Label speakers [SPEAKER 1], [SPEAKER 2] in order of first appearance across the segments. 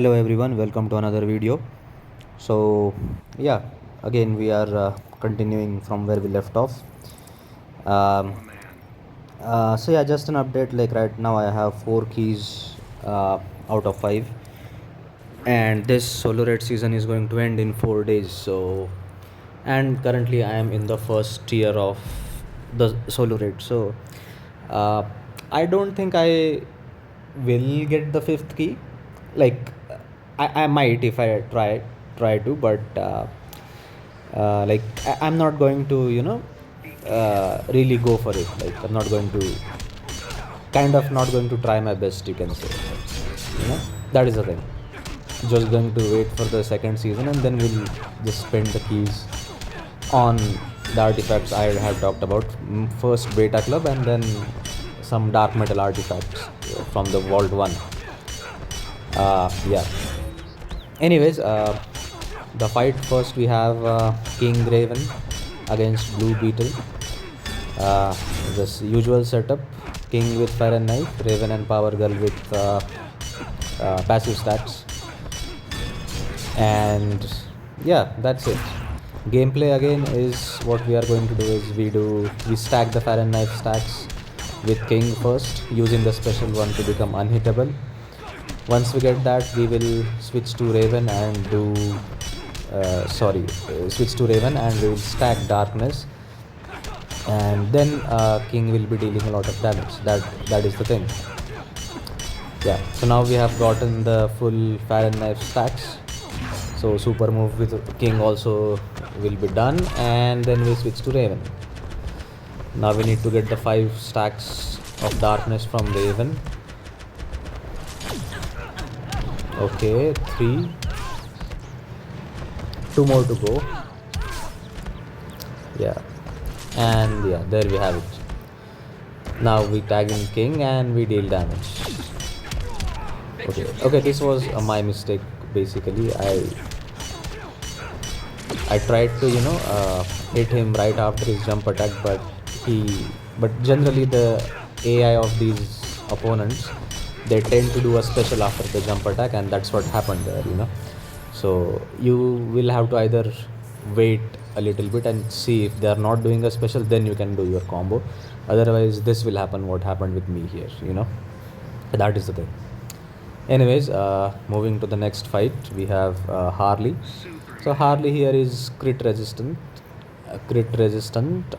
[SPEAKER 1] Hello everyone, welcome to another video. So yeah, again we are continuing from where we left off. Um, so yeah, just an update. Like right now, I have 4 keys out of 5, and this solo raid season is going to end in 4 days. So, and currently I am in the first tier of the solo raid. So, uh, I don't think I will get the fifth key. Like, I might if I try to, but like I'm not going to really go for it. Like I'm not going to not going to try my best, you can say. That is the thing. Just going to wait for the second season, and then we'll just spend the keys on the artifacts I have talked about. First beta club, and then some dark metal artifacts from the vault 1. Yeah, anyways, the fight first, we have King Raven against Blue Beetle. This usual setup: King with Fire and Knife, Raven and Power Girl with passive stats. And yeah, that's it. Gameplay again is what we are going to do is we stack the Fire and Knife stacks with King first, using the special one to become unhittable. Once we get that, we will switch to Raven and do switch to Raven and we will stack Darkness, and then King will be dealing a lot of damage. That is the thing. Yeah, so now we have gotten the full Fire and Knife stacks. So super move with King also will be done, and then we switch to Raven. Now we need to get the 5 stacks of Darkness from Raven. Okay, 3, 2 more to go. Yeah, and yeah, there we have it. Now we tag in King and we deal damage. Okay, this was my mistake. Basically, I tried to hit him right after his jump attack, but generally the AI of these opponents, they tend to do a special after the jump attack, and that's what happened there. So you will have to either wait a little bit and see if they are not doing a special, then you can do your combo. Otherwise, this will happen what happened with me here. That is the thing. Anyways, moving to the next fight, we have Harley. So Harley here is crit resistant,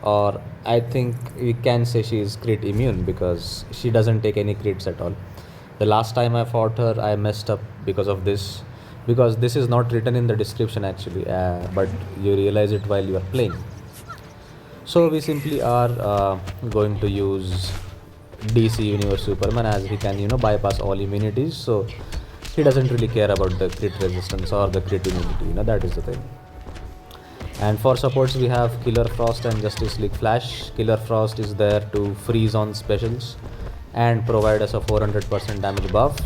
[SPEAKER 1] or I think we can say she is crit immune, because she doesn't take any crits at all. The last time I fought her, I messed up because of this, because this is not written in the description actually, but you realize it while you are playing. So we simply are going to use DC Universe Superman, as he can bypass all immunities, so he doesn't really care about the crit resistance or the crit immunity. That is the thing. And for supports, we have Killer Frost and Justice League Flash. Killer Frost is there to freeze on specials and provide us a 400% damage buff.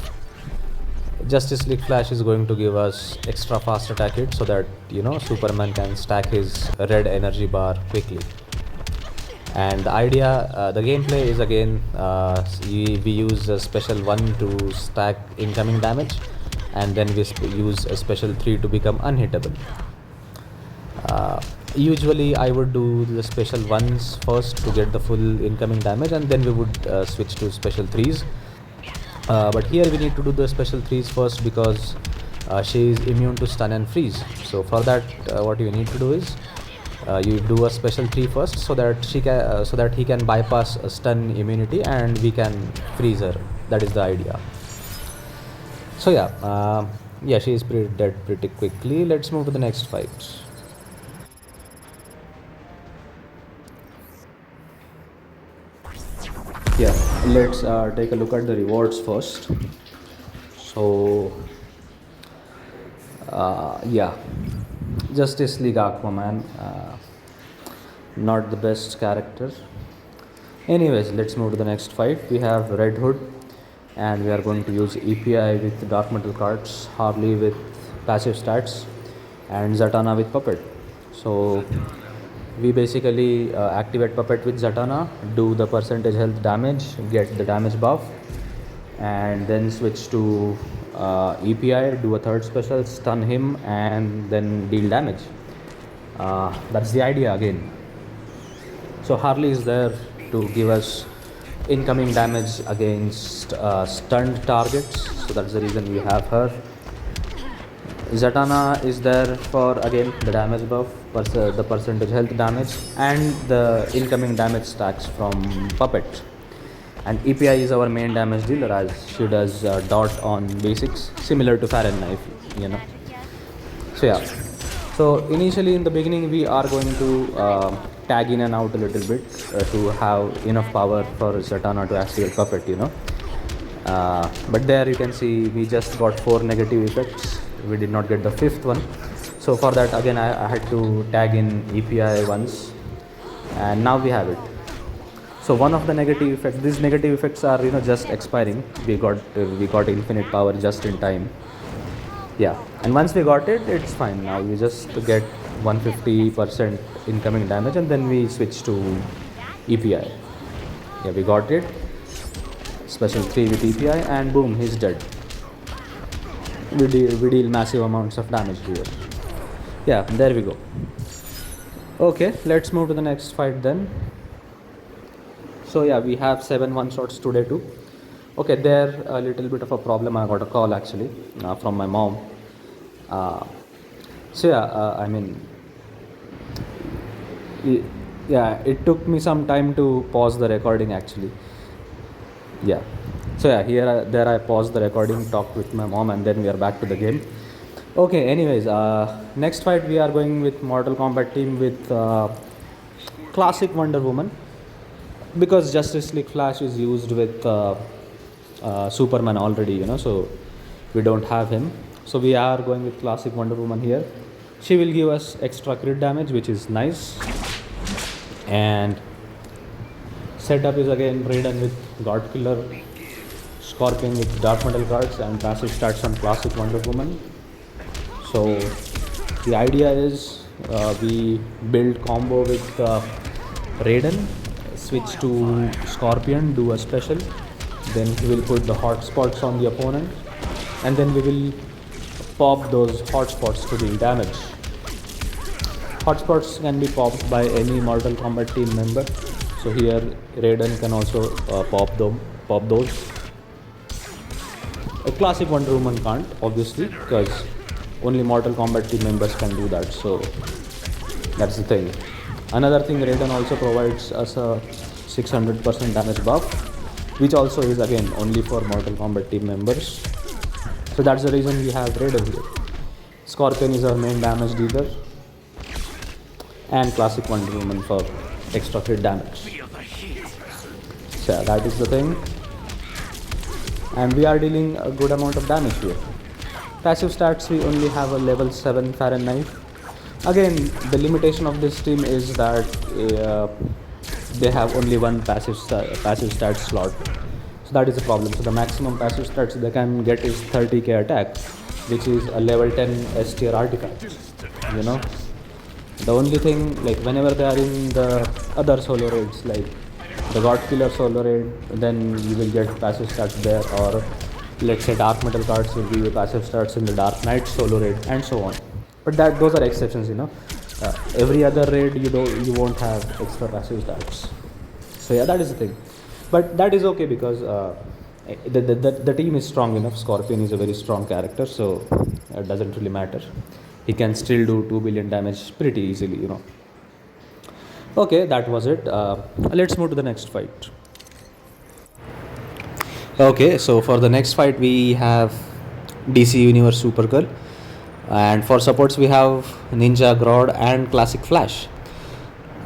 [SPEAKER 1] Justice League Flash is going to give us extra fast attack hit, so that Superman can stack his red energy bar quickly. And the idea, the gameplay is again, we use a special 1 to stack incoming damage, and then we use a special 3 to become unhittable. Usually I would do the special 1s first to get the full incoming damage, and then we would switch to special 3s. But here we need to do the special 3s first, because she is immune to stun and freeze. So for that, what you need to do is you do a special 3 first, so that he can bypass a stun immunity and we can freeze her. That is the idea. So yeah, she is dead pretty quickly. Let's move to the next fight. Yeah, let's take a look at the rewards first. So yeah, Justice League Aquaman, not the best character. Anyways, let's move to the next fight. We have Red Hood, and we are going to use EPI with Dark Metal cards, Harley with passive stats, and Zatanna with Puppet. So we basically activate Puppet with Zatanna, do the percentage health damage, get the damage buff, and then switch to EPI, do a third special, stun him, and then deal damage. That's the idea again. So Harley is there to give us incoming damage against stunned targets. So that's the reason we have her. Zatanna is there for again the damage buff, the percentage health damage, and the incoming damage stacks from Puppet. And EPI is our main damage dealer, as she does dot on basics, similar to Farron Knife, you know. So yeah. So initially in the beginning we are going to tag in and out a little bit to have enough power for Zatanna to activate Puppet, you know. But there you can see we just got 4 negative effects. We did not get the 5th one. So for that again I had to tag in EPI once, and now we have it. So one of the negative effects, these negative effects are, you know, just expiring. We got infinite power just in time. Yeah, and once we got it, it's fine. Now we just get 150% incoming damage, and then we switch to EPI. Yeah, we got it. Special 3 with EPI, and boom, he's dead. We deal massive amounts of damage here. Yeah, there we go. Okay, let's move to the next fight then. So yeah, we have 7 one-shots today too. Okay, there a little bit of a problem. I got a call actually from my mom. So yeah, I mean, yeah, it took me some time to pause the recording actually. Yeah. So yeah, there I paused the recording, talked with my mom, and then we are back to the game. Okay, anyways, next fight we are going with Mortal Kombat team with classic Wonder Woman, because Justice League Flash is used with Superman already, you know, so we don't have him. So we are going with classic Wonder Woman here. She will give us extra crit damage, which is nice. And setup is again Raiden with God Killer, Scorpion with Dark Metal Guards, and passive stats on classic Wonder Woman. So the idea is we build combo with Raiden, switch to Scorpion, do a special, then we will put the hot spots on the opponent, and then we will pop those hot spots to deal damage. Hot spots can be popped by any Mortal Kombat team member. So here Raiden can also pop those. A classic Wonder Woman can't, obviously, because only Mortal Kombat team members can do that. So that's the thing. Another thing, Raiden also provides us a 600% damage buff, which also is again only for Mortal Kombat team members. So that's the reason we have Raiden here. Scorpion is our main damage dealer, and classic Wonder Woman for extra crit damage. So yeah, that is the thing. And we are dealing a good amount of damage here. Passive stats, we only have a level 7 Farron Knife. Again, the limitation of this team is that they have only one passive stat slot. So that is a problem. So the maximum passive stats they can get is 30k attack, which is a level 10 S tier artifact. You know, the only thing, like whenever they are in the other solo raids, like the God Killer solo raid, then you will get passive stats there, or let's say Dark Metal Cards will give you passive stats in the Dark Knight solo raid, and so on. But those are exceptions, you know. Every other raid you won't have extra passive stats. So yeah, that is the thing. But that is okay, because the team is strong enough. Scorpion is a very strong character, so it doesn't really matter. He can still do 2 billion damage pretty easily, you know. Okay, that was it. Let's move to the next fight. Okay, so for the next fight we have DC Universe Supergirl, and for supports we have Ninja Grodd and Classic Flash.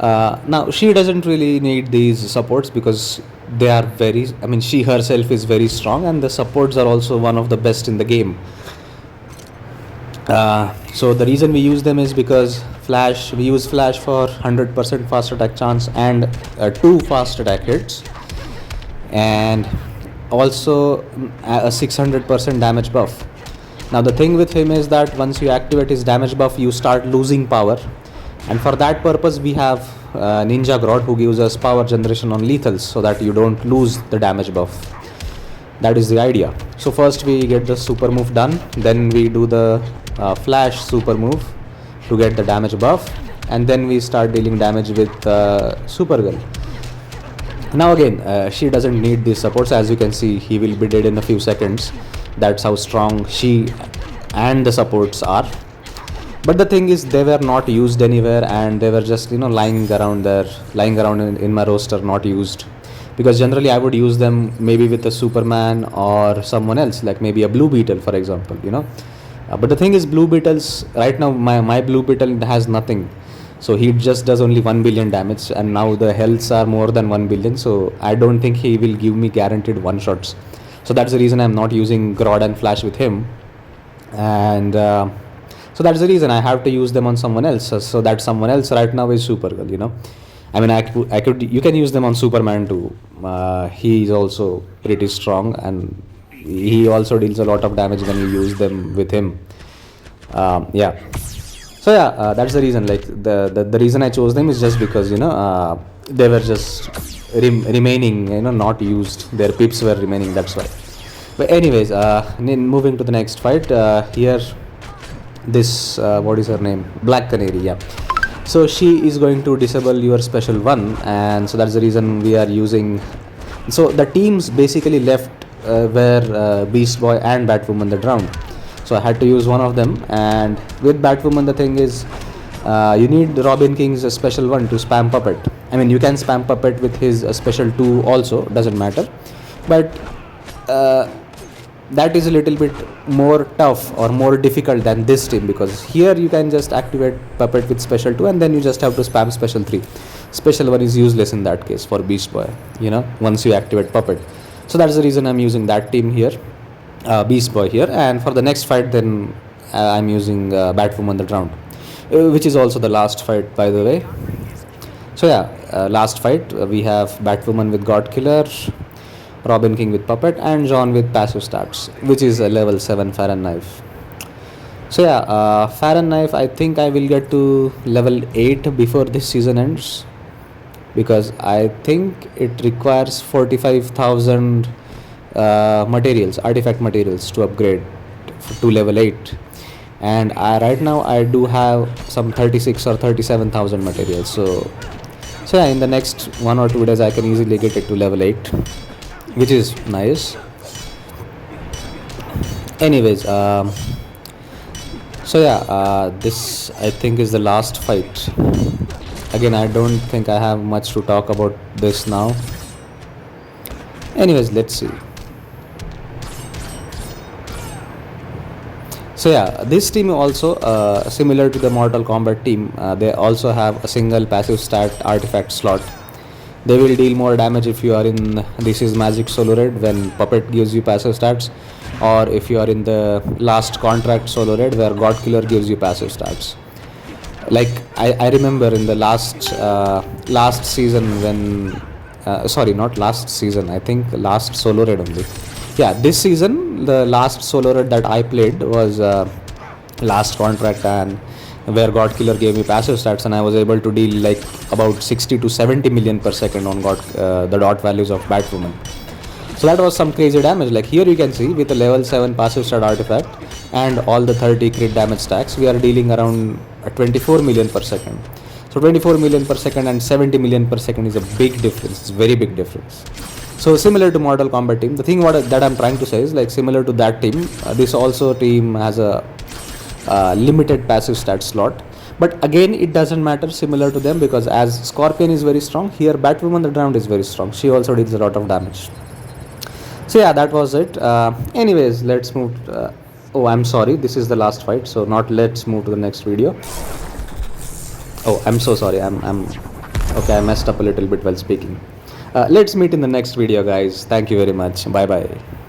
[SPEAKER 1] Now she doesn't really need these supports because they are she herself is very strong, and the supports are also one of the best in the game. So the reason we use them is because we use Flash for 100% fast attack chance and 2 fast attack hits, and also a 600% damage buff. Now the thing with him is that once you activate his damage buff, you start losing power, and for that purpose we have Ninja Grodd, who gives us power generation on lethals so that you don't lose the damage buff. That is the idea. So first we get the super move done, then we do the flash super move to get the damage buff, and then we start dealing damage with Supergirl. Now again, she doesn't need these supports. As you can see, he will be dead in a few seconds. That's how strong she and the supports are. But the thing is, they were not used anywhere, and they were just lying around there, lying around in my roster, not used. Because generally I would use them maybe with a Superman or someone else, like maybe a Blue Beetle, for example. But the thing is, Blue Beetles right now, my Blue Beetle has nothing. So he just does only 1 billion damage, and now the healths are more than 1 billion. So I don't think he will give me guaranteed one shots. So that's the reason I'm not using Grodd and Flash with him. And so that's the reason I have to use them on someone else. So that someone else right now is Supergirl. I mean, I could you can use them on Superman too. He is also pretty strong, and he also deals a lot of damage when you use them with him. Yeah. So yeah, that's the reason. Like the reason I chose them is just because they were just remaining, not used. Their pips were remaining. That's why. But anyways, moving to the next fight. Here, this what is her name? Black Canary. Yeah. So she is going to disable your special one, and so that's the reason we are using. So the teams basically left were Beast Boy and Batwoman that round. So I had to use one of them, and with Batwoman the thing is, you need Robin King's special one to spam puppet. I mean, you can spam puppet with his special 2 also, doesn't matter, but that is a little bit more tough or more difficult than this team, because here you can just activate puppet with special 2 and then you just have to spam special 3. Special 1 is useless in that case for Beast Boy, once you activate puppet. So that's the reason I'm using that team here, Beast Boy here. And for the next fight, then I'm using Batwoman the round, which is also the last fight, by the way. So yeah, last fight we have Batwoman with God Killer, Robin King with puppet, and John with passive stats, which is a level 7 Farron knife. So yeah, Farron knife, I think I will get to level 8 before this season ends, because I think it requires 45,000 materials, artifact materials, to upgrade to level 8, and right now I do have some 36 or 37,000 materials. So yeah, in the next 1 or 2 days I can easily get it to level 8, which is nice. Anyways, so yeah, this I think is the last fight. Again, I don't think I have much to talk about this now. Anyways, let's see. So yeah, this team also similar to the Mortal Kombat team, they also have a single passive stat artifact slot. They will deal more damage if you are in This Is Magic Solo Red, when Puppet gives you passive stats, or if you are in the Last Contract Solo Red, where God Killer gives you passive stats. Like I remember in the last season when sorry, not last season, I think last Solo Red only. Yeah, this season the last Solo Red that I played was Last Contract, and where God Killer gave me passive stats, and I was able to deal like about 60 to 70 million per second on the dot values of Batwoman. So that was some crazy damage. Like here you can see, with a level 7 passive stat artifact and all the 30 crit damage stacks, we are dealing around 24 million per second. So 24 million per second and 70 million per second is a big difference. It's very big difference. So similar to Mortal Kombat team, the thing that I'm trying to say is, like, similar to that team, this also team has a limited passive stat slot. But again, it doesn't matter, similar to them, because as Scorpion is very strong, here Batwoman the ground is very strong. She also deals a lot of damage. So yeah, that was it. Anyways, let's move. Oh, I'm sorry, this is the last fight. So not let's move to the next video. Oh, I'm so sorry. I'm okay. I messed up a little bit while speaking. Let's meet in the next video, guys. Thank you very much. Bye bye.